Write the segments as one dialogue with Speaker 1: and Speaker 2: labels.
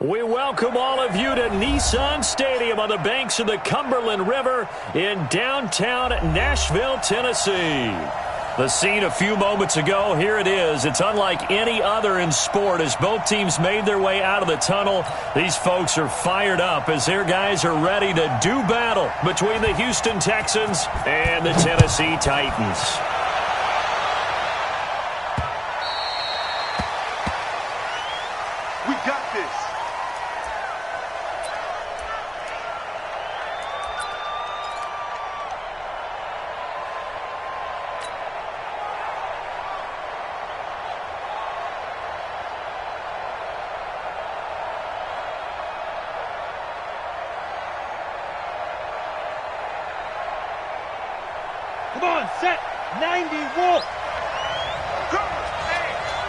Speaker 1: We welcome all of you to Nissan Stadium on the banks of the Cumberland River in downtown Nashville, Tennessee. The scene a few moments ago, here it is. It's unlike any other in sport as both teams made their way out of the tunnel. These folks are fired up as their guys are ready to do battle between the Houston Texans and the Tennessee Titans.
Speaker 2: We got this.
Speaker 3: Come on, set 90 wolf.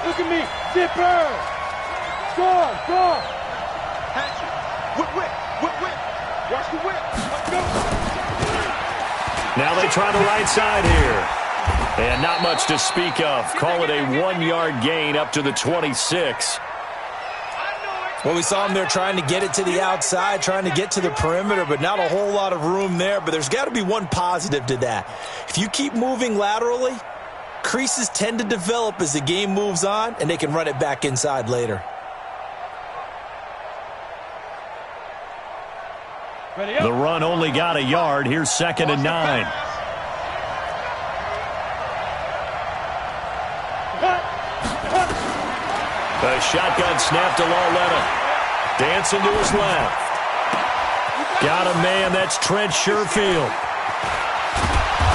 Speaker 3: Look at me, zipper. Go.
Speaker 2: Catch it. Whip. Watch the whip. Let's go.
Speaker 1: Now they try the right side here. And not much to speak of. Call it a 1-yard gain up to the 26.
Speaker 4: Well, we saw him there trying to get it to the outside, trying to get to the perimeter, but not a whole lot of room there. But there's got to be one positive to that. If you keep moving laterally, creases tend to develop as the game moves on, and they can run it back inside later.
Speaker 1: The run only got a yard. Here's 2nd and 9. A shotgun snap to Lauletta. Dancing to his left. Got a man. That's Trent Sherfield.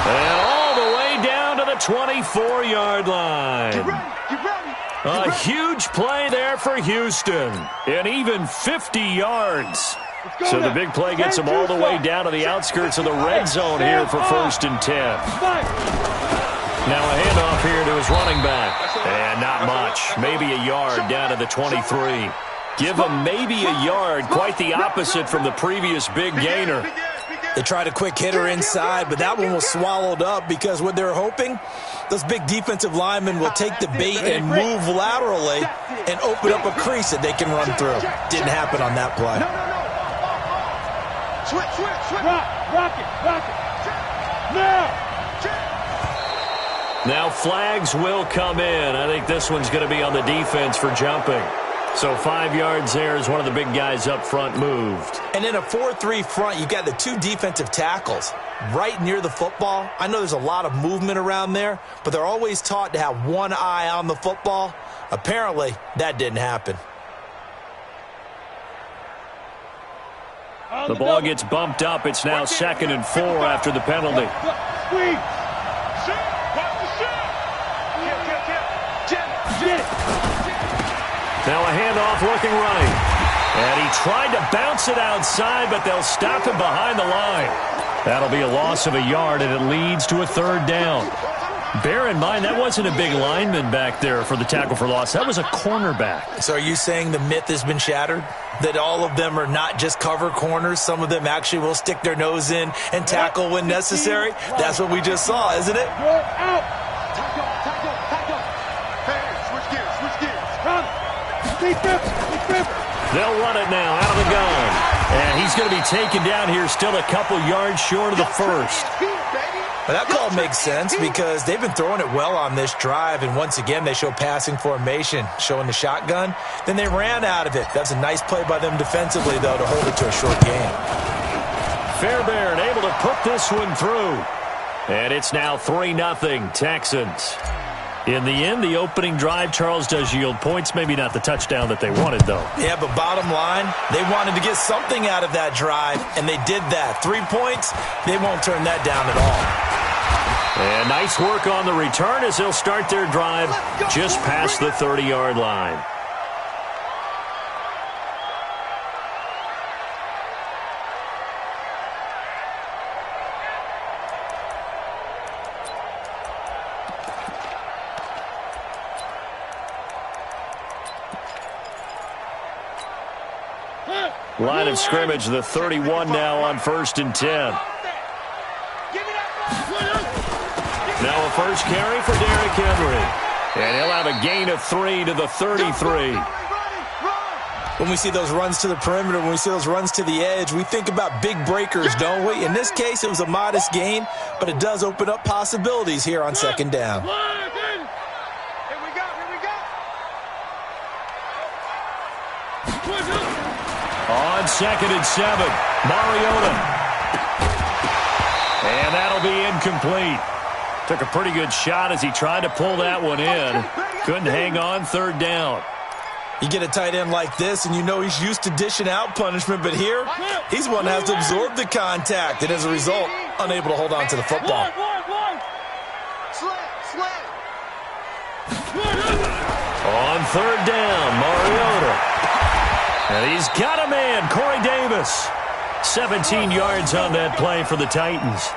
Speaker 1: And all the way down to the 24-yard line.
Speaker 2: Get ready.
Speaker 1: A huge play there for Houston. And even 50 yards. So the big play gets them all the way down to the outskirts of the red zone here for 1st and 10. Now a handoff here to his running back. And not much. Maybe a yard down to the 23. Give him maybe a yard. Quite the opposite from the previous big gainer.
Speaker 4: They tried a quick hitter inside, but that one was swallowed up because what they're hoping, those big defensive linemen will take the bait and move laterally and open up a crease that they can run through. Didn't happen on that play.
Speaker 2: No. Switch.
Speaker 3: Rock it.
Speaker 1: Now flags will come in. I think this one's going to be on the defense for jumping. So 5 yards there as one of the big guys up front moved.
Speaker 4: And in a 4-3 front, you've got the 2 defensive tackles right near the football. I know there's a lot of movement around there, but they're always taught to have one eye on the football. Apparently, that didn't happen.
Speaker 1: The ball gets bumped up. It's now 2nd and 4 after the penalty. Now a handoff looking right. And he tried to bounce it outside, but they'll stop him behind the line. That'll be a loss of a yard, and it leads to a 3rd down. Bear in mind, that wasn't a big lineman back there for the tackle for loss. That was a cornerback.
Speaker 4: So are you saying the myth has been shattered? That all of them are not just cover corners? Some of them actually will stick their nose in and tackle when necessary? That's what we just saw, isn't it?
Speaker 3: Out.
Speaker 2: Tackle. Hey, switch gears.
Speaker 1: They'll run it now out of the gun. And he's going to be taken down here still a couple yards short of the 1st.
Speaker 4: Well, that call makes sense because they've been throwing it well on this drive, and once again they show passing formation, showing the shotgun. Then they ran out of it. That's a nice play by them defensively, though, to hold it to a short game.
Speaker 1: Fairbairn able to put this one through. And it's now 3-0 Texans. In the end, the opening drive, Charles, does yield points. Maybe not the touchdown that they wanted, though.
Speaker 4: Yeah, but bottom line, they wanted to get something out of that drive, and they did that. 3 points, they won't turn that down at all.
Speaker 1: And nice work on the return as they'll start their drive just past the 30-yard line. Line of scrimmage, the 31 now on 1st and 10. Now a first carry for Derrick Henry. And he'll have a gain of 3 to the 33.
Speaker 4: When we see those runs to the perimeter, when we see those runs to the edge, we think about big breakers, don't we? In this case, it was a modest gain, but it does open up possibilities here on second down.
Speaker 1: On 2nd and 7, Mariota. And that'll be incomplete. Took a pretty good shot as he tried to pull that one in. Couldn't hang on 3rd down.
Speaker 4: You get a tight end like this, and you know he's used to dishing out punishment, but here, he's one that has to absorb the contact, and as a result, unable to hold on to the football.
Speaker 1: On 3rd down, Mariota. And he's got a man, Corey Davis. 17 yards on that play for the Titans.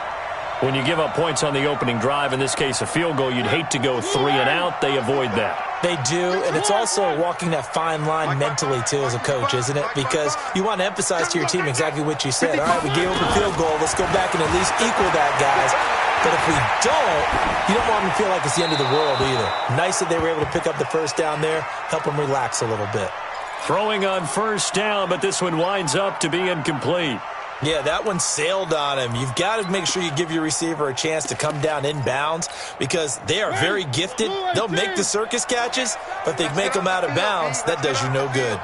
Speaker 1: When you give up points on the opening drive, in this case a field goal, you'd hate to go 3 and out. They avoid that.
Speaker 4: They do, and it's also walking that fine line mentally, too, as a coach, isn't it? Because you want to emphasize to your team exactly what you said. All right, we gave up a field goal. Let's go back and at least equal that, guys. But if we don't, you don't want them to feel like it's the end of the world either. Nice that they were able to pick up the first down there, help them relax a little bit.
Speaker 1: Throwing on 1st down, but this one winds up to be incomplete.
Speaker 4: Yeah, that one sailed on him. You've got to make sure you give your receiver a chance to come down inbounds because they are very gifted. They'll make the circus catches, but they make them out of bounds. That does you no good.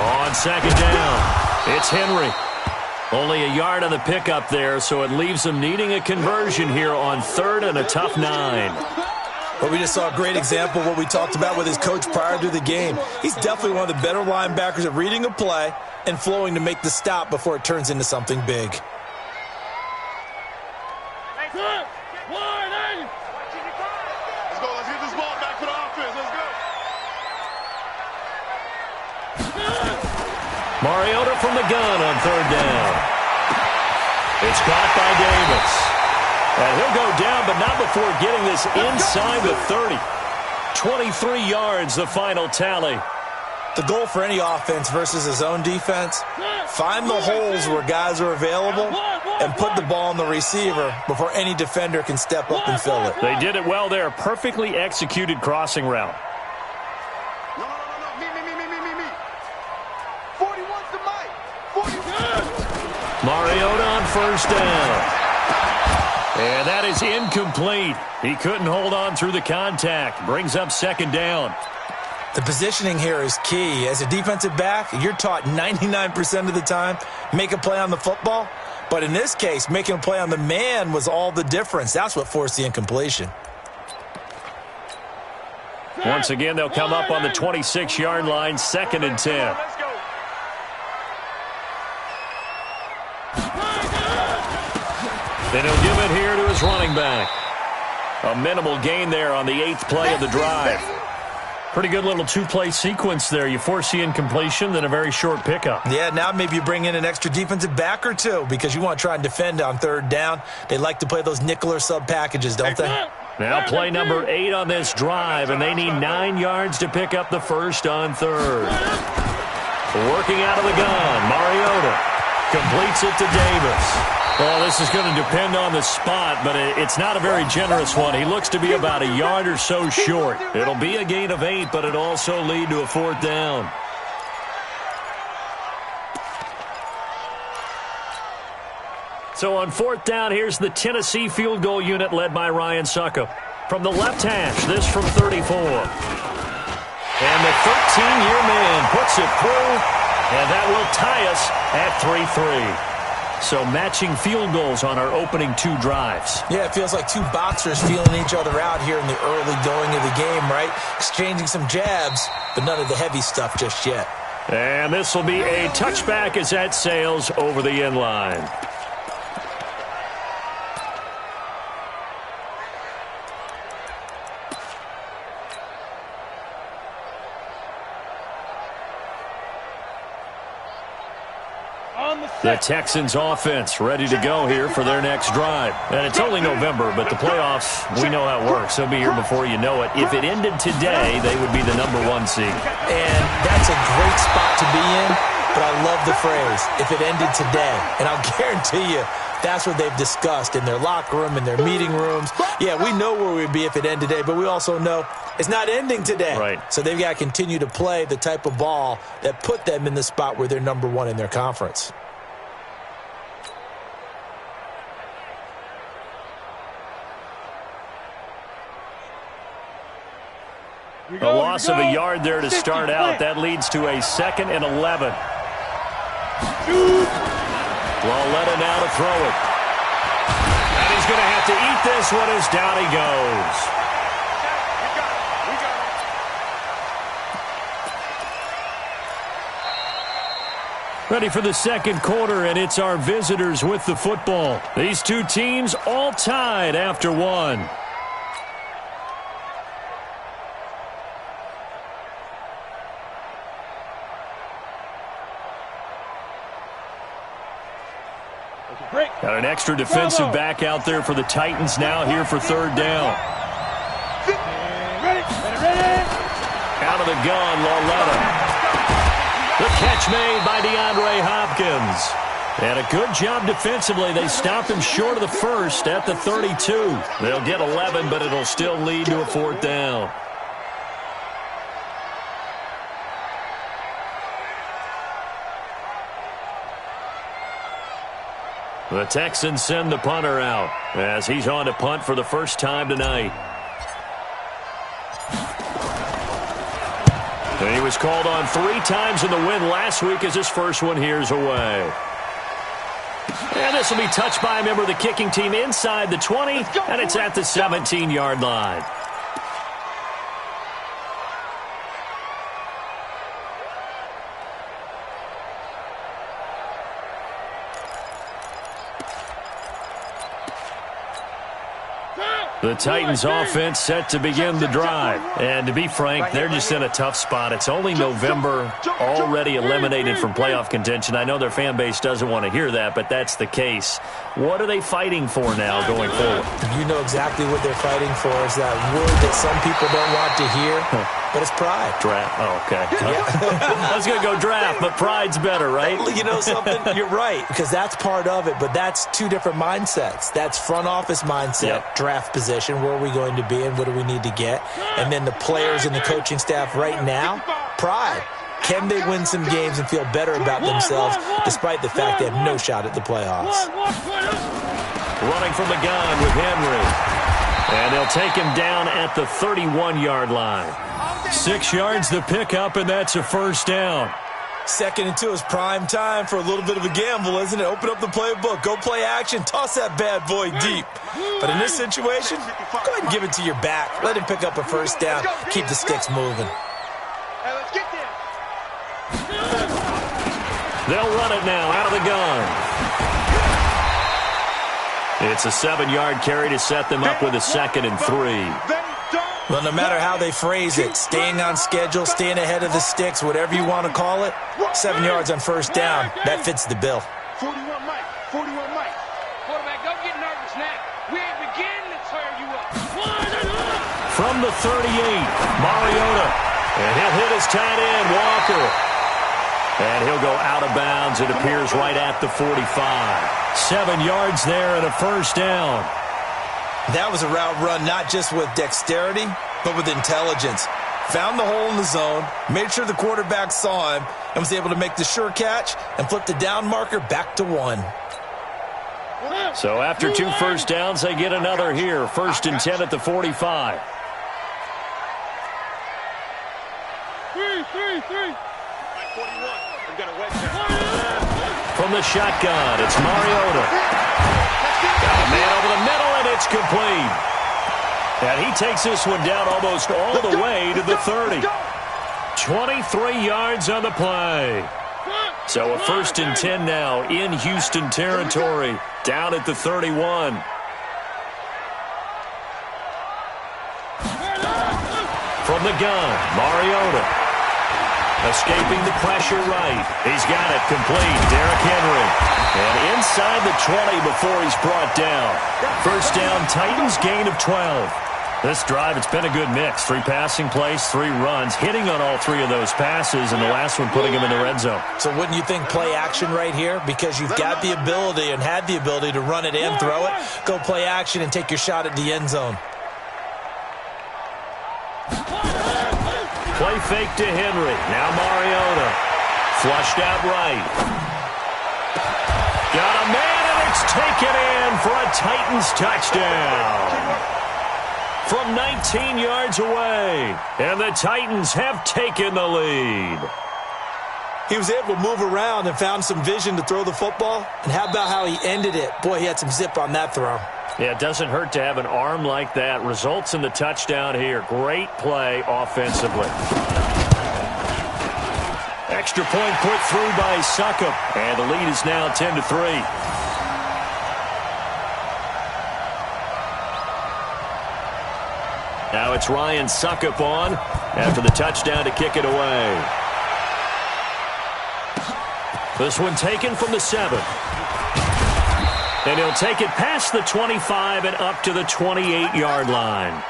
Speaker 1: On 2nd down, it's Henry. Only a yard on the pickup there, so it leaves them needing a conversion here on 3rd and a tough 9.
Speaker 4: But we just saw a great example of what we talked about with his coach prior to the game. He's definitely one of the better linebackers at reading a play and flowing to make the stop before it turns into something big.
Speaker 2: Let's go. Let's get this ball back to the offense. Let's go.
Speaker 1: Mariota from the gun on 3rd down. It's caught by Davis. And he'll go down, but not before getting this inside the 30. 23 yards, the final tally.
Speaker 4: The goal for any offense versus his own defense, find the holes where guys are available and put the ball on the receiver before any defender can step up and fill it.
Speaker 1: They did it well there. Perfectly executed crossing route.
Speaker 2: No. Me. 41's the mic. 41.
Speaker 1: Mariota on 1st down. And that is incomplete. He couldn't hold on through the contact. Brings up 2nd down.
Speaker 4: The positioning here is key. As a defensive back, you're taught 99% of the time, make a play on the football. But in this case, making a play on the man was all the difference. That's what forced the incompletion.
Speaker 1: Once again, they'll come up on the 26-yard line, 2nd and 10.
Speaker 2: Let's go.
Speaker 1: Then he'll give it here to his running back. A minimal gain there on the 8th play of the drive. Pretty good little 2-play sequence there. You force the incompletion, then a very short pickup.
Speaker 4: Yeah, now maybe you bring in an extra defensive back or two because you want to try and defend on 3rd down. They like to play those nickel or sub packages, don't they?
Speaker 1: Now play number 8 on this drive, and they need 9 yards to pick up the first on 3rd. Working out of the gun, Mariota completes it to Davis. Well, this is going to depend on the spot, but it's not a very generous one. He looks to be about a yard or so short. It'll be a gain of 8, but it'll also lead to a 4th down. So on 4th down, here's the Tennessee field goal unit led by Ryan Succop. From the left hash, this from 34. And the 13-year man puts it through, and that will tie us at 3-3. So matching field goals on our opening 2 drives.
Speaker 4: Yeah, it feels like 2 boxers feeling each other out here in the early going of the game, right? Exchanging some jabs, but none of the heavy stuff just yet.
Speaker 1: And this will be a touchback as that sails over the end line. The Texans offense ready to go here for their next drive. And it's only November, but the playoffs, we know how it works. They'll be here before you know it. If it ended today, they would be the number 1 seed.
Speaker 4: And that's a great spot to be in, but I love the phrase, if it ended today. And I'll guarantee you, that's what they've discussed in their locker room, in their meeting rooms, Yeah, we know where we'd be if it ended today, but we also know it's not ending today.
Speaker 1: Right.
Speaker 4: So they've got to continue to play the type of ball that put them in the spot where they're number one in their conference.
Speaker 1: A loss of a yard there to start out. That leads to a 2nd and 11. Lauletta now to throw it. And he's going to have to eat this one as down he goes. Ready for the second quarter, and it's our visitors with the football. These two teams all tied after one. Got an extra defensive back out there for the Titans now here for third down.
Speaker 3: Ready.
Speaker 1: Out of the gun, Lauletta. The catch made by DeAndre Hopkins. And a good job defensively. They stopped him short of the first at the 32. They'll get 11, but it'll still lead to a fourth down. The Texans send the punter out as he's on to punt for the first time tonight. And he was called on 3 times in the win last week as his first one here's away. And this will be touched by a member of the kicking team inside the 20, and it's at the 17-yard line. The Titans offense set to begin the drive. And to be frank, they're just in a tough spot. It's only November, already eliminated from playoff contention. I know their fan base doesn't want to hear that, but that's the case. What are they fighting for now going forward?
Speaker 4: You know exactly what they're fighting for. Is that word that some people don't want to hear, but it's pride.
Speaker 1: Draft. Oh, okay. I was going to go draft, but pride's better, right?
Speaker 4: You know something? You're right, because that's part of it, but that's two different mindsets. That's front office mindset, draft position. Where are we going to be and what do we need to get? And then the players and the coaching staff right now, pride. Can they win some games and feel better about themselves despite the fact they have no shot at the playoffs?
Speaker 1: Running from the gun with Henry. And they'll take him down at the 31-yard line. 6 yards the pickup, and that's a first down.
Speaker 4: 2nd and 2 is prime time for a little bit of a gamble, isn't it? Open up the playbook, go play action, toss that bad boy deep. But in this situation, go ahead and give it to your back. Let him pick up a first down, keep the sticks moving.
Speaker 2: Hey, let's get there.
Speaker 1: They'll run it now out of the gun. It's a 7-yard carry to set them up with a 2nd and 3.
Speaker 4: Well, no matter how they phrase it, staying on schedule, staying ahead of the sticks, whatever you want to call it, 7 yards on first down, that fits the bill.
Speaker 2: 41 Mike. 41 Mike.
Speaker 5: Quarterback, don't get nervous now. We ain't beginning to turn you up.
Speaker 1: From the 38, Mariota. And he'll hit his tight end, Walker. And he'll go out of bounds. It appears right at the 45. 7 yards there and a first down.
Speaker 4: That was a route run not just with dexterity, but with intelligence. Found the hole in the zone, made sure the quarterback saw him, and was able to make the sure catch and flip the down marker back to 1.
Speaker 1: So after 2 first downs, they get another here. 1st and 10 at the 45.
Speaker 3: 3.
Speaker 2: 41. We got a wedge there.
Speaker 1: From the shotgun, it's Mariota. Got a man over the middle, and it's complete. And he takes this one down almost all the way to the 30. 23 yards on the play. So a 1st and 10 now in Houston territory, down at the 31. From the gun, Mariota. Escaping the pressure right. He's got it complete. Derrick Henry. And inside the 20 before he's brought down. First down, Titans gain of 12. This drive, it's been a good mix. 3 passing plays, 3 runs, hitting on all 3 of those passes, and the last one putting him in the red zone.
Speaker 4: So wouldn't you think play action right here? Because you've got the ability and had the ability to run it and throw it. Go play action and take your shot at the end zone.
Speaker 1: Play fake to Henry. Now Mariota. Flushed out right. Got a man, and it's taken in for a Titans touchdown. From 19 yards away, and the Titans have taken the lead.
Speaker 4: He was able to move around and found some vision to throw the football. And how about how he ended it? Boy, he had some zip on that throw.
Speaker 1: Yeah, it doesn't hurt to have an arm like that. Results in the touchdown here. Great play offensively. Extra point put through by Succop, and the lead is now 10-3. Now it's Ryan Succop on after the touchdown to kick it away. This one taken from the 7. And he'll take it past the 25 and up to the 28-yard line.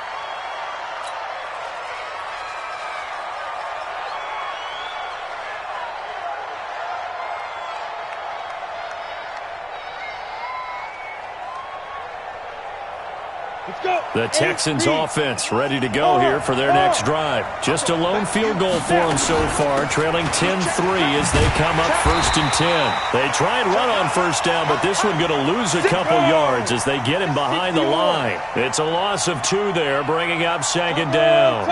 Speaker 1: The Texans offense ready to go here for their next drive. Just a lone field goal for them so far, trailing 10-3 as they come up 1st and 10. They try and run on first down, but this one going to lose a couple yards as they get him behind the line. It's a loss of 2 there, bringing up 2nd down.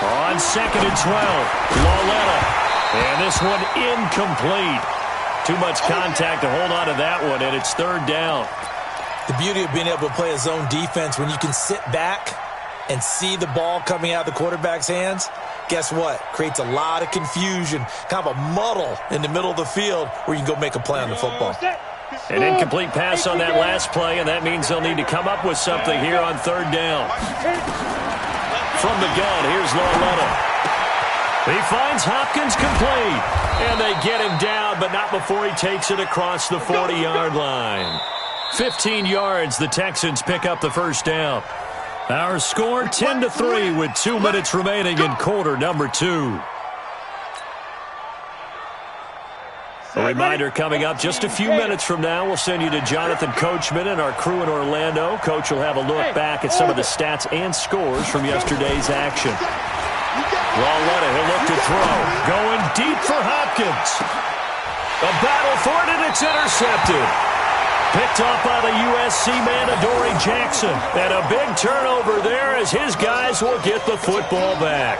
Speaker 1: On 2nd and 12, Lauletta. And this one incomplete. Too much contact to hold on to that one, and it's 3rd down.
Speaker 4: The beauty of being able to play a zone defense when you can sit back and see the ball coming out of the quarterback's hands, guess what? Creates a lot of confusion, kind of a muddle in the middle of the field where you can go make a play on the football.
Speaker 1: An incomplete pass on that last play, and that means they'll need to come up with something here on 3rd down. From the gun, here's Lauletta. He finds Hopkins complete, and they get him down, but not before he takes it across the 40-yard line. 15 yards, the Texans pick up the 1st down. Our score 10-3 with 2 minutes remaining in quarter number 2. A reminder coming up just a few minutes from now. We'll send you to Jonathan Coachman and our crew in Orlando. Coach will have a look back at some of the stats and scores from yesterday's action. Lauletta, he'll look to throw. Going deep for Hopkins. A battle for it, and it's intercepted. Picked up by the USC man, Adoree Jackson. And a big turnover there as his guys will get the football back.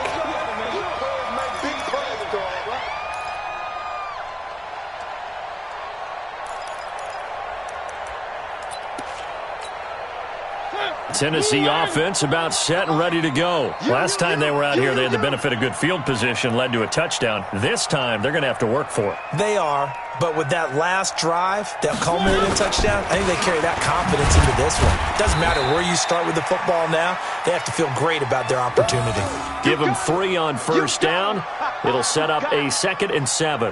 Speaker 1: Tennessee offense about set and ready to go. Last time they were out here, they had the benefit of good field position, led to a touchdown. This time, they're going to have to work for it.
Speaker 4: They are, but with that last drive, that culminating touchdown, I think they carry that confidence into this one. Doesn't matter where you start with the football now, they have to feel great about their opportunity.
Speaker 1: Give them 3 on first down. It'll set up a 2nd and 7.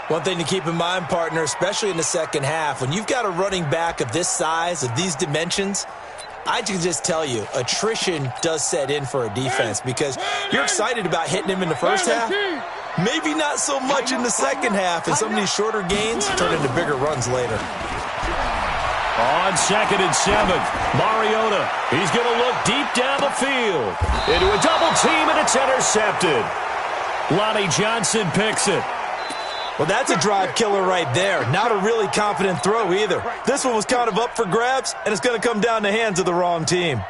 Speaker 4: One thing to keep in mind, partner, especially in the second half, when you've got a running back of this size, of these dimensions, I can just tell you, attrition does set in for a defense because you're excited about hitting him in the first half. Maybe not so much in the second half, and some of these shorter gains turn into bigger runs later.
Speaker 1: On 2nd and 7, Mariota. He's going to look deep down the field. Into a double team, and it's intercepted. Lonnie Johnson picks it.
Speaker 4: Well, that's a drive killer right there. Not a really confident throw either. This one was kind of up for grabs, and it's going to come down the hands of the wrong team.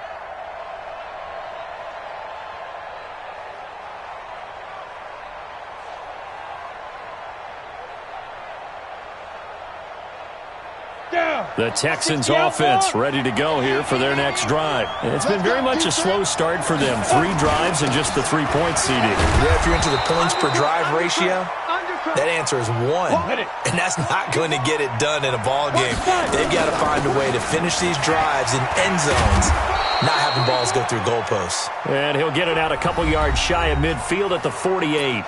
Speaker 1: The Texans offense ready to go here for their next drive. And it's been very much a slow start for them. 3 drives and just the 3-point seeding.
Speaker 4: Yeah, if you're into the points per drive ratio, that answer is 1. And that's not going to get it done in a ball game. They've got to find a way to finish these drives in end zones, not having balls go through goalposts.
Speaker 1: And he'll get it out a couple yards shy of midfield at the 48.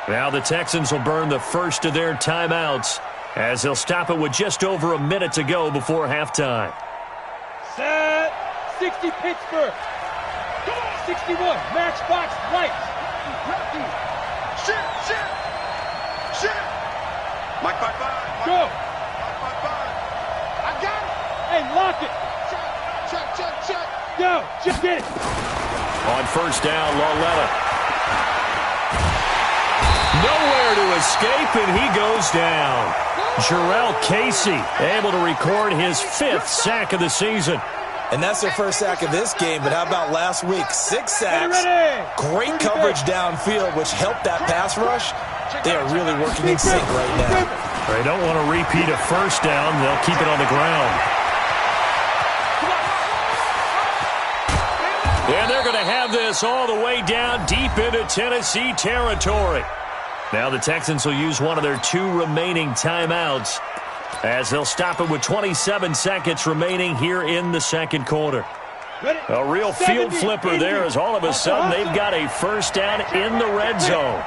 Speaker 1: Now the Texans will burn the first of their timeouts as they'll stop it with just over a minute to go before halftime.
Speaker 3: Set. 60 Pittsburgh. 61 Matchbox Lights.
Speaker 2: Shit. Mike 5-5.
Speaker 3: Go.
Speaker 2: Mike 5-5. I got it.
Speaker 3: Hey, lock it.
Speaker 2: Check.
Speaker 3: Go. Just get it.
Speaker 1: On first down, Lauletta. Nowhere to escape, and he goes down. Jurrell Casey able to record his 5th sack of the season.
Speaker 4: And that's their first sack of this game, but how about last week? 6 sacks, great coverage downfield, which helped that pass rush. They are really working in sync right now.
Speaker 1: They don't want to repeat a first down. They'll keep it on the ground. And they're going to have this all the way down deep into Tennessee territory. Now the Texans will use one of their 2 remaining timeouts as they'll stop it with 27 seconds remaining here in the second quarter. A real field flipper there as all of a sudden they've got a first down in the red zone.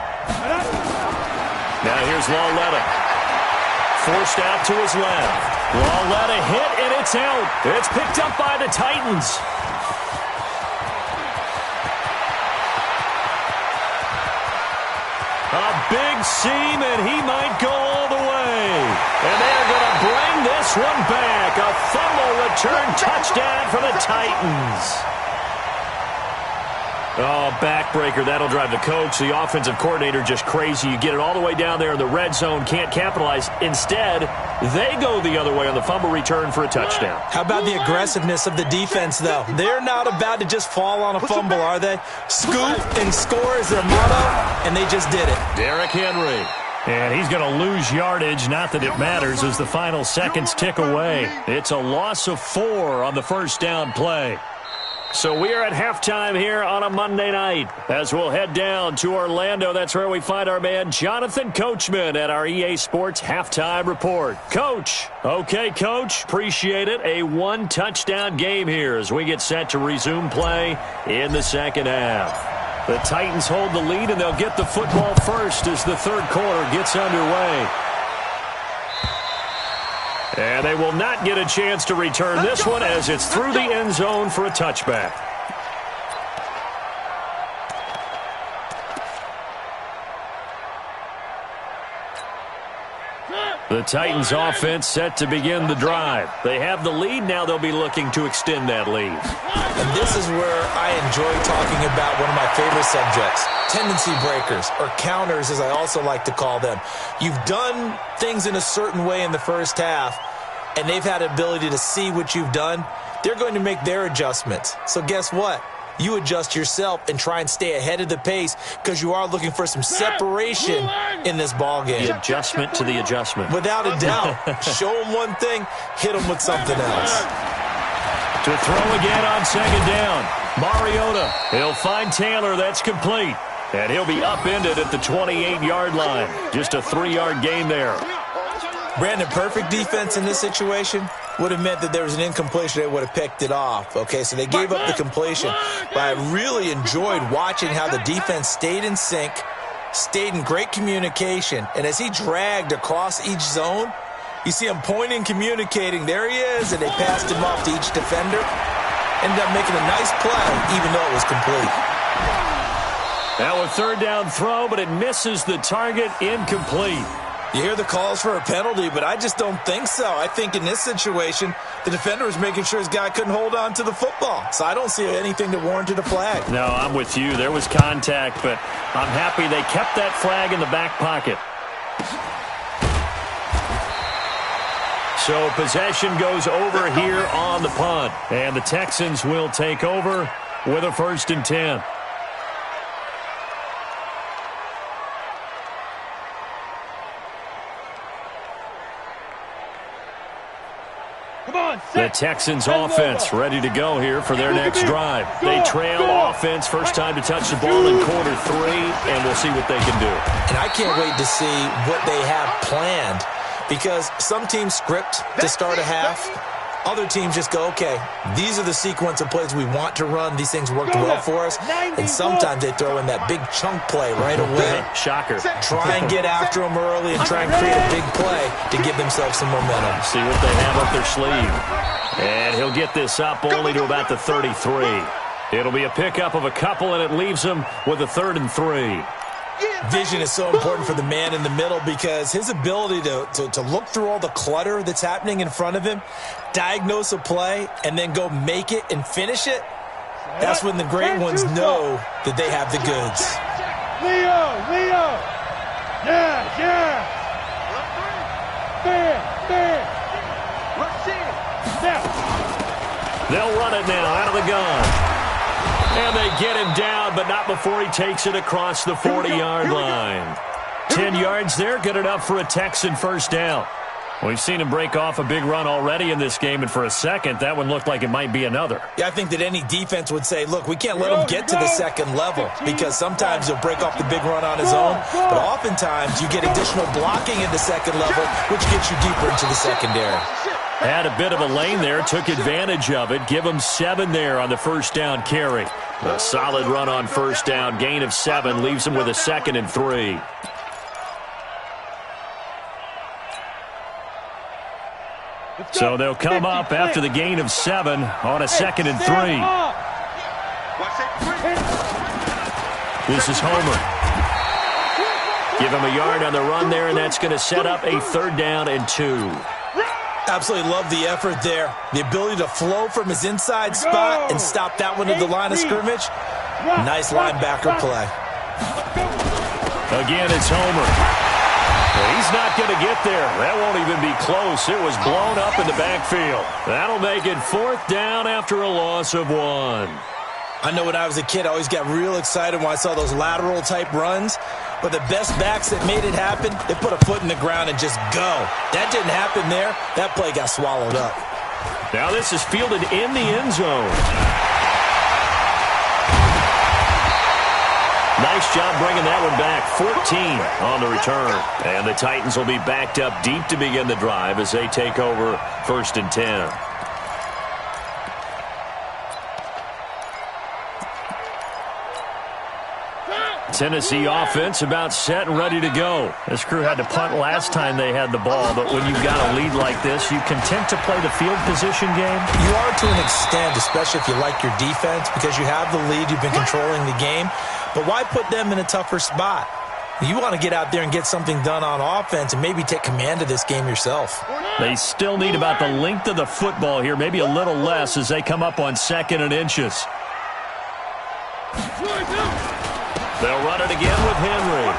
Speaker 1: Now here's Lauletta. Forced out to his left. Lauletta hit, and it's out. It's picked up by the Titans. A big seam, and he might go all the way. And they're going to bring this one back. A fumble return touchdown for the Titans. Oh, backbreaker. That'll drive the coach, the offensive coordinator, just crazy. You get it all the way down there in the red zone, can't capitalize. Instead, they go the other way on the fumble return for a touchdown.
Speaker 4: How about the aggressiveness of the defense, though? They're not about to just fall on a fumble, are they? Scoop and score is their motto, and they just did it.
Speaker 1: Derrick Henry. And he's going to lose yardage. Not that it matters as the final seconds tick away. It's a loss of 4 on the first down play. So we are at halftime here on a Monday night as we'll head down to Orlando. That's where we find our man Jonathan Coachman at our EA Sports Halftime Report. Coach. Okay, Coach. Appreciate it. A 1-touchdown game here as we get set to resume play in the second half. The Titans hold the lead, and they'll get the football first as the third quarter gets underway. And they will not get a chance to return this one as it's through the end zone for a touchback. The Titans offense set to begin the drive. They have the lead. Now they'll be looking to extend that lead.
Speaker 4: And this is where I enjoy talking about one of my favorite subjects, tendency breakers, or counters as I also like to call them. You've done things in a certain way in the first half, and they've had the ability to see what you've done. They're going to make their adjustments. So guess what? You adjust yourself and try and stay ahead of the pace because you are looking for some separation in this ball game.
Speaker 1: The adjustment to the adjustment.
Speaker 4: Without a doubt. Show them one thing, hit them with something else.
Speaker 1: To throw again on second down. Mariota. He'll find Taylor. That's complete. And he'll be upended at the 28-yard line. Just a 3-yard gain there.
Speaker 4: Brandon, perfect defense in this situation would have meant that there was an incompletion. They would have picked it off. Okay, so they gave up the completion. But I really enjoyed watching how the defense stayed in sync, stayed in great communication. And as he dragged across each zone, you see him pointing, communicating. There he is, and they passed him off to each defender. Ended up making a nice play, even though it was complete.
Speaker 1: Now a third down throw, but it misses the target, incomplete.
Speaker 4: You hear the calls for a penalty, but I just don't think so. I think in this situation, the defender was making sure his guy couldn't hold on to the football. So I don't see anything that warranted a flag.
Speaker 1: No, I'm with you. There was contact, but I'm happy they kept that flag in the back pocket. So possession goes over here on the punt. And the Texans will take over with a 1st and 10. The Texans offense ready to go here for their next drive. They trail offense, first time to touch the ball in quarter 3, and we'll see what they can do.
Speaker 4: And I can't wait to see what they have planned because some teams script to start a half, Other teams just go, okay, these are the sequence of plays we want to run. These things worked well for us. And sometimes they throw in that big chunk play right away.
Speaker 1: Shocker.
Speaker 4: Try and get after them early and try and create a big play to give themselves some momentum.
Speaker 1: See what they have up their sleeve. And he'll get this up only to about the 33. It'll be a pickup of a couple, and it leaves him with a 3rd and 3.
Speaker 4: Vision is so important for the man in the middle because his ability to look through all the clutter that's happening in front of him, diagnose a play, and then go make it and finish it, that's when the great ones know that they have the goods.
Speaker 3: Leo! Yeah! Fair! Now!
Speaker 1: They'll run it now out of the gun. And they get him down, but not before he takes it across the 40-yard line. 10 yards there, good enough for a Texan first down. We've seen him break off a big run already in this game, and for a second, that one looked like it might be another.
Speaker 4: Yeah, I think that any defense would say, look, we can't let him get to the second level because sometimes he'll break off the big run on his own, but oftentimes you get additional blocking in the second level, which gets you deeper into the secondary.
Speaker 1: Had a bit of a lane there, took advantage of it. Give him 7 there on the first down carry. A solid run on first down, gain of 7, leaves him with a 2nd and 3. So they'll come up after the gain of 7 on a 2nd and 3. This is Homer. Give him a yard on the run there, and that's going to set up a 3rd down and 2.
Speaker 4: Absolutely love the effort there. The ability to flow from his inside spot and stop that one at the line of scrimmage. Nice linebacker play.
Speaker 1: Again, it's Homer. He's not going to get there. That won't even be close. It was blown up in the backfield. That'll make it 4th down after a loss of 1.
Speaker 4: I know when I was a kid, I always got real excited when I saw those lateral-type runs. But the best backs that made it happen, they put a foot in the ground and just go. That didn't happen there. That play got swallowed up.
Speaker 1: Now this is fielded in the end zone. Nice job bringing that one back. 14 on the return. And the Titans will be backed up deep to begin the drive as they take over 1st and 10. Tennessee offense about set and ready to go. This crew had to punt last time they had the ball, but when you've got a lead like this, you content to play the field position game?
Speaker 4: You are to an extent, especially if you like your defense, because you have the lead, you've been controlling the game. But why put them in a tougher spot? You want to get out there and get something done on offense and maybe take command of this game yourself.
Speaker 1: They still need about the length of the football here, maybe a little less as they come up on 2nd and inches. They'll run it again with Henry.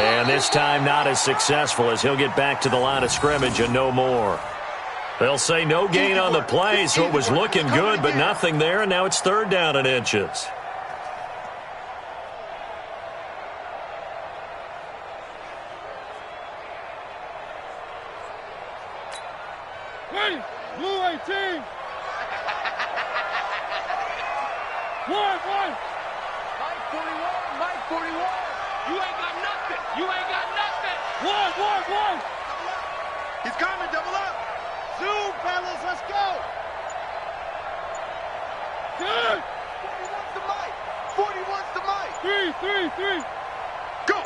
Speaker 1: And this time not as successful as he'll get back to the line of scrimmage and no more. They'll say no gain on the play, so it was looking good, but nothing there, and now it's 3rd down and inches.
Speaker 3: Blue 18. One.
Speaker 5: Mike 41. You ain't got nothing.
Speaker 3: One.
Speaker 2: He's coming, double up.
Speaker 3: Zoom, fellas, let's go. Good.
Speaker 2: 41's the Mike.
Speaker 3: 3.
Speaker 2: Go.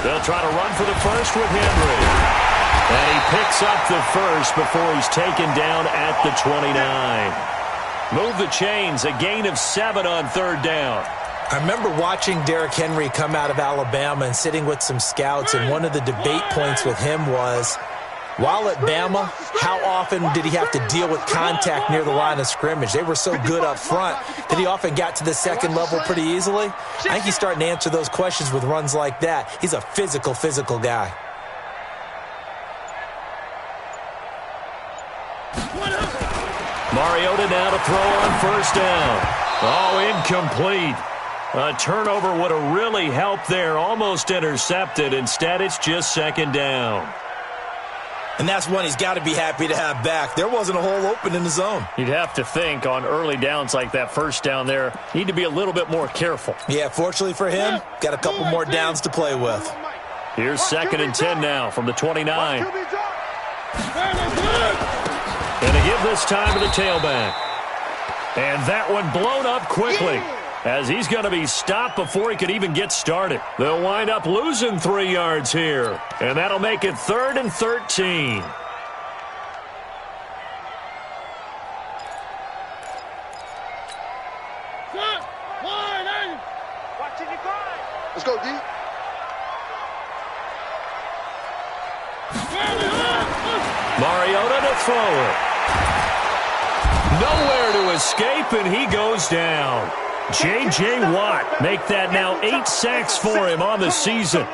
Speaker 1: They'll try to run for the first with Henry. And he picks up the first before he's taken down at the 29. Move the chains, a gain of 7 on 3rd down.
Speaker 4: I remember watching Derrick Henry come out of Alabama and sitting with some scouts, and one of the debate points with him was, while at Bama, how often did he have to deal with contact near the line of scrimmage? They were so good up front that he often got to the second level pretty easily. I think he's starting to answer those questions with runs like that. He's a physical guy.
Speaker 1: Mariota now to throw on first down. Oh, incomplete. A turnover would have really helped there. Almost intercepted. Instead, it's just 2nd down.
Speaker 4: And that's one he's got to be happy to have back. There wasn't a hole open in the zone.
Speaker 1: You'd have to think on early downs like that first down there, need to be a little bit more careful.
Speaker 4: Yeah, fortunately for him, got a couple more downs to play with.
Speaker 1: Here's 2nd and 10 now from the 29. And to give this time to the tailback. And that one blown up quickly, as he's going to be stopped before he could even get started. They'll wind up losing 3 yards here, and that'll make it 3rd and 13.
Speaker 2: Let's go, D.
Speaker 1: Mariota to throw it. Nowhere to escape, and he goes down. J.J. Watt make that now 8 sacks for him on the season.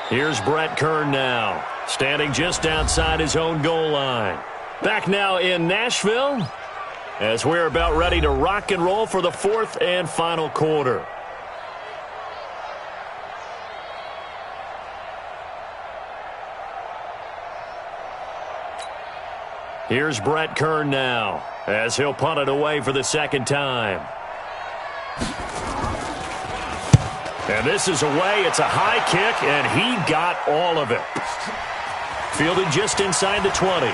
Speaker 1: Here's Brett Kern now, standing just outside his own goal line. Back now in Nashville, as we're about ready to rock and roll for the 4th and final quarter. Here's Brett Kern now, as he'll punt it away for the 2nd time. And this is away. It's a high kick, and he got all of it. Fielded just inside the 20.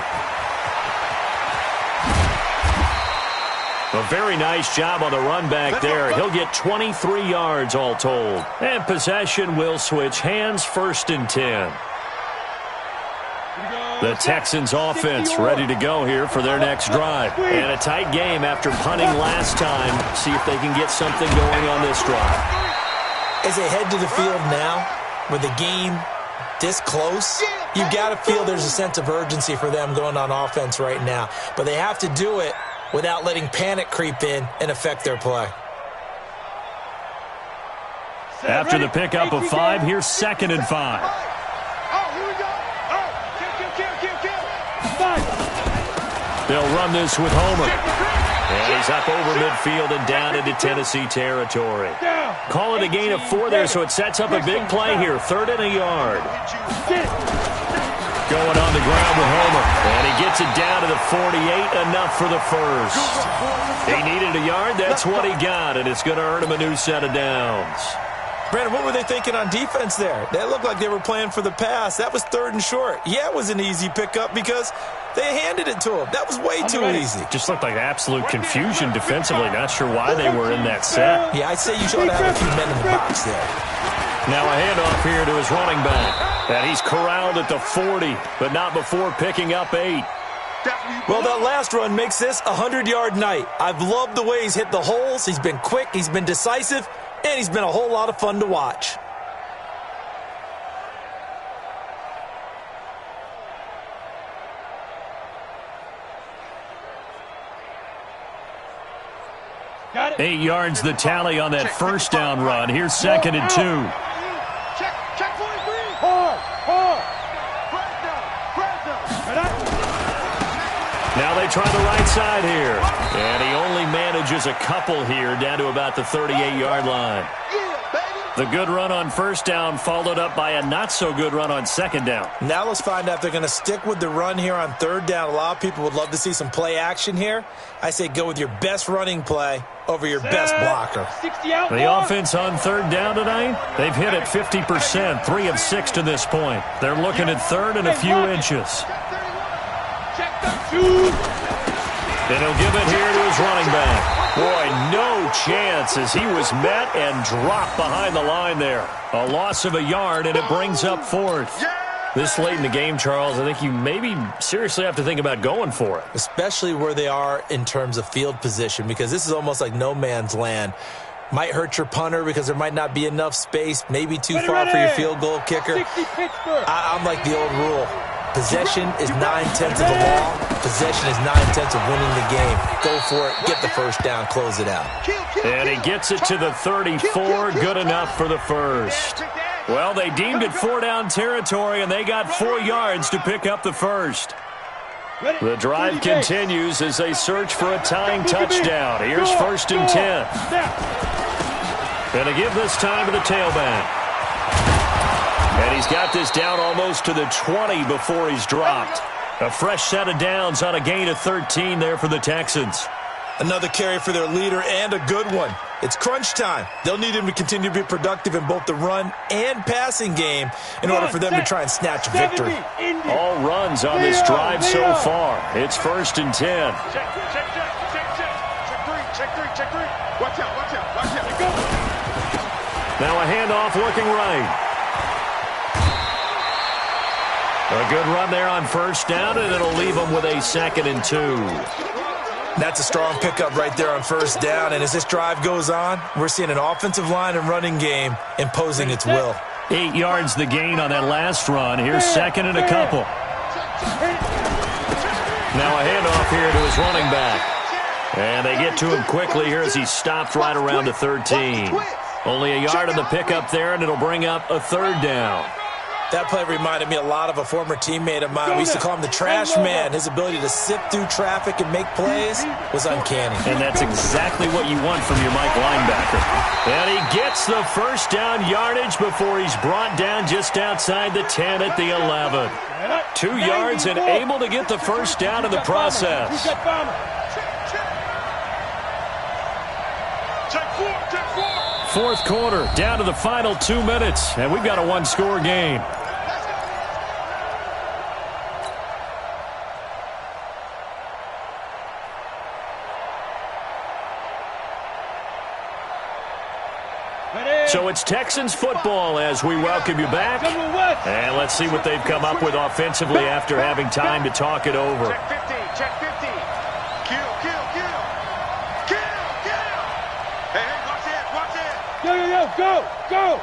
Speaker 1: A very nice job on the run back there. He'll get 23 yards all told. And possession will switch hands, 1st and 10. The Texans offense ready to go here for their next drive. And a tight game after punting last time. See if they can get something going on this drive.
Speaker 4: As they head to the field now, with the game this close, you've got to feel there's a sense of urgency for them going on offense right now. But they have to do it without letting panic creep in and affect their play.
Speaker 1: After the pickup of 5, here's 2nd and 5. They'll run this with Homer. And he's up over midfield and down into Tennessee territory. Call it a gain of 4 there, so it sets up a big play here. 3rd and a yard. Going on the ground with Homer. And he gets it down to the 48, enough for the 1st. He needed a yard. That's what he got, and it's going to earn him a new set of downs.
Speaker 4: Brandon, what were they thinking on defense there? They looked like they were playing for the pass. That was 3rd and short. Yeah, it was an easy pickup because they handed it to him. That was way too easy.
Speaker 1: Just looked like absolute confusion defensively. Not sure why they were in that set.
Speaker 4: Yeah, I'd say you should have a few men in the box there.
Speaker 1: Now a handoff here to his running back. And he's corralled at the 40, but not before picking up 8.
Speaker 4: Well, that last run makes this a 100-yard night. I've loved the way he's hit the holes. He's been quick. He's been decisive. And he's been a whole lot of fun to watch.
Speaker 3: Got it.
Speaker 1: 8 yards the tally on that 1st down run. Here's 2nd and 2.
Speaker 2: Check 43.
Speaker 3: Hard.
Speaker 1: Now they try the right side here. And he only manages a couple here down to about the 38-yard line. The good run on 1st down followed up by a not-so-good run on 2nd down.
Speaker 4: Now let's find out if they're going to stick with the run here on 3rd down. A lot of people would love to see some play action here. I say go with your best running play over your best blocker.
Speaker 3: 60 out.
Speaker 1: The offense on 3rd down tonight, they've hit it 50%, 3 of 6 to this point. They're looking at 3rd and a few inches.
Speaker 3: Check the 2.
Speaker 1: And he'll give it here to his running back. Boy, no chance as he was met and dropped behind the line there. A loss of a yard, and it brings up 4th. This late in the game, Charles, I think you maybe seriously have to think about going for it.
Speaker 4: Especially where they are in terms of field position, because this is almost like no man's land. Might hurt your punter because there might not be enough space, maybe too far for your field goal kicker. I'm like the old rule. Possession is 9/10 of the law. Possession is 9/10 of winning the game. Go for it. Get the 1st down. Close it out.
Speaker 1: And he gets it to the 34. Good enough for the 1st. Well, they deemed it 4-down territory, and they got 4 yards to pick up the 1st. The drive continues as they search for a tying touchdown. Here's 1st and 10. And to give this time to the tailback. And he's got this down almost to the 20 before he's dropped. A fresh set of downs on a gain of 13 there for the Texans.
Speaker 4: Another carry for their leader and a good one. It's crunch time. They'll need him to continue to be productive in both the run and passing game in order for them to try and snatch a victory.
Speaker 1: All runs on this drive so far. It's 1st and 10.
Speaker 2: Check three. Watch out. Go.
Speaker 1: Now a handoff looking right. A good run there on 1st down, and it'll leave them with a 2nd and 2.
Speaker 4: That's a strong pickup right there on 1st down, and as this drive goes on, we're seeing an offensive line and running game imposing its will.
Speaker 1: 8 yards the gain on that last run. Here's 2nd and a couple. Now a handoff here to his running back. And they get to him quickly here as he's stopped right around the 13. Only a yard on the pickup there, and it'll bring up a 3rd down.
Speaker 4: That play reminded me a lot of a former teammate of mine. We used to call him the trash man. His ability to sift through traffic and make plays was uncanny.
Speaker 1: And that's exactly what you want from your Mike linebacker. And he gets the 1st down yardage before he's brought down just outside the 10 at the 11. 2 yards and able to get the 1st down in the process.
Speaker 2: Check 4.
Speaker 1: 4th quarter, down to the final 2 minutes, and we've got a 1-score game. So it's Texans football as we welcome you back. And let's see what they've come up with offensively after having time to talk it over.
Speaker 2: Check 50. Kill. Hey, watch it.
Speaker 3: Go.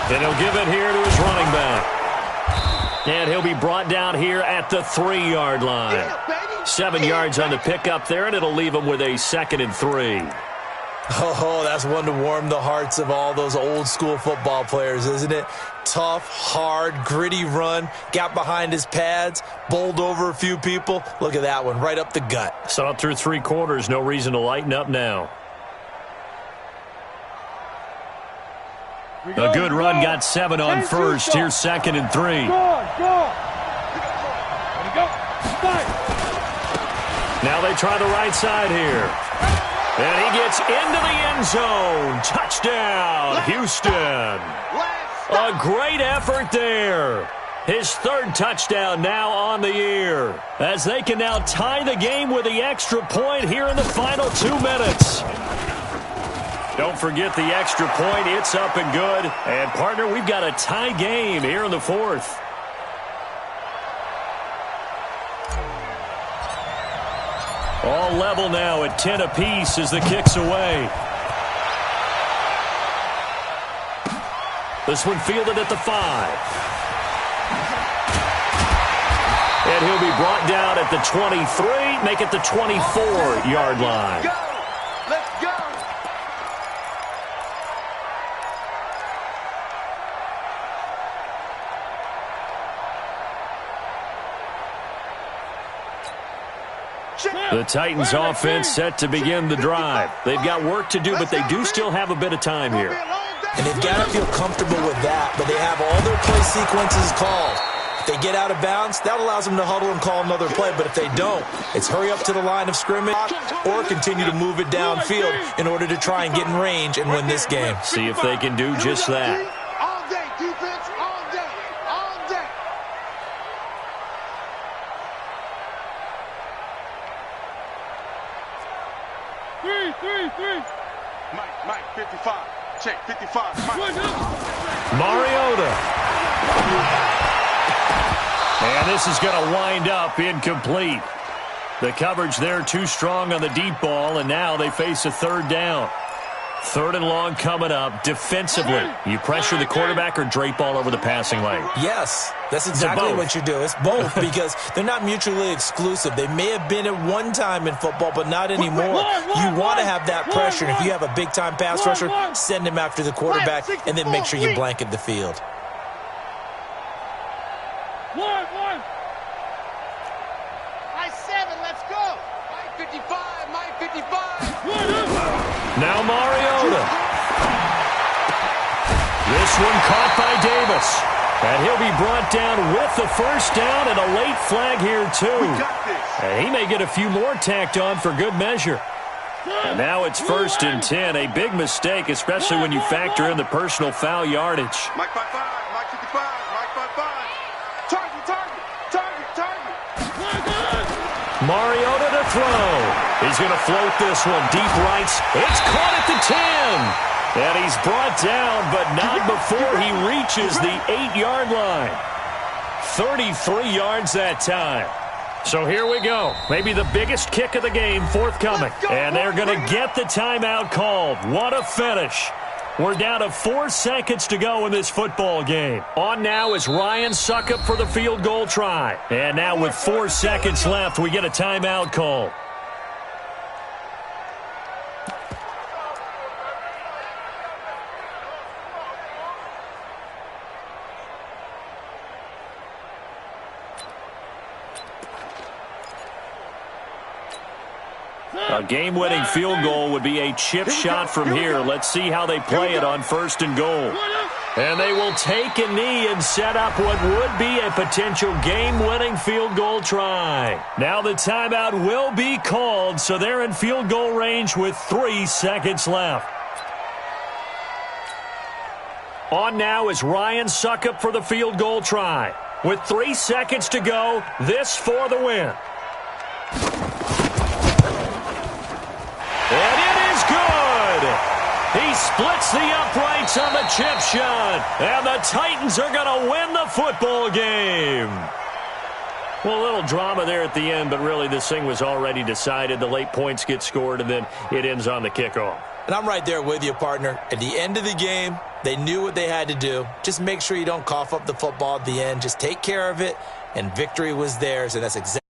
Speaker 1: Then he'll give it here to his running back. And he'll be brought down here at the 3-yard line. 7 yards on the pickup there, and it'll leave him with a 2nd and 3.
Speaker 4: Oh, that's one to warm the hearts of all those old-school football players, isn't it? Tough, hard, gritty run, got behind his pads, bowled over a few people. Look at that one, right up the gut.
Speaker 1: Saw it through 3 quarters, no reason to lighten up now. A good run, got 7 on 1st. Here's 2nd and 3. Now they try the right side here. And he gets into the end zone. Touchdown, Houston. A great effort there. His 3rd touchdown now on the year, as they can now tie the game with the extra point here in the final 2 minutes. Don't forget the extra point. It's up and good. And, partner, we've got a tie game here in the 4th. All level now at 10 apiece as the kick's away. This one fielded at the 5. And he'll be brought down at the 23, make it the 24-yard line.
Speaker 2: Let's go.
Speaker 1: The Titans offense set to begin the drive. They've got work to do, but they do still have a bit of time here.
Speaker 4: And they've got to feel comfortable with that, but they have all their play sequences called. If they get out of bounds, that allows them to huddle and call another play, but if they don't, it's hurry up to the line of scrimmage or continue to move it downfield in order to try and get in range and win this game.
Speaker 1: See if they can do just that.
Speaker 2: All day, defense, all day.
Speaker 3: Three.
Speaker 2: Mike, 55. Check, 55. Mike.
Speaker 1: Mariota. And this is going to wind up incomplete. The coverage there too strong on the deep ball, and now they face a 3rd down. 3rd and long coming up. Defensively, you pressure the quarterback or drape all over the passing lane?
Speaker 4: Yes, that's exactly what you do. It's both because they're not mutually exclusive. They may have been at one time in football, but not anymore. You want to have that pressure. And if you have a big-time pass rusher, send him after the quarterback and then make sure you blanket the field.
Speaker 3: One.
Speaker 5: I-7, let's go. Mike 55.
Speaker 1: Now Mariota. This one caught by Davis. And he'll be brought down with the 1st down and a late flag here too. And he may get a few more tacked on for good measure. And now it's 1st and 10. A big mistake, especially when you factor in the personal foul yardage.
Speaker 2: Mike 5-5, Mike 55, Mike 5-5. Target.
Speaker 1: Mariota to throw. He's going to float this one. Deep right. It's caught at the 10. And he's brought down, but not before he reaches the 8-yard line. 33 yards that time. So here we go. Maybe the biggest kick of the game forthcoming. And they're going to get the timeout called. What a finish. We're down to 4 seconds to go in this football game. On now is Ryan Succop for the field goal try. And now with 4 seconds left, we get a timeout call. A game-winning field goal would be a chip shot from here. Let's see how they play it on 1st and goal. And they will take a knee and set up what would be a potential game-winning field goal try. Now the timeout will be called, so they're in field goal range with 3 seconds left. On now is Ryan Succop for the field goal try. With 3 seconds to go, this for the win. And it is good. He splits the uprights on the chip shot. And the Titans are going to win the football game. Well, a little drama there at the end, but really this thing was already decided. The late points get scored, and then it ends on the kickoff.
Speaker 4: And I'm right there with you, partner. At the end of the game, they knew what they had to do. Just make sure you don't cough up the football at the end. Just take care of it, and victory was theirs, and that's exactly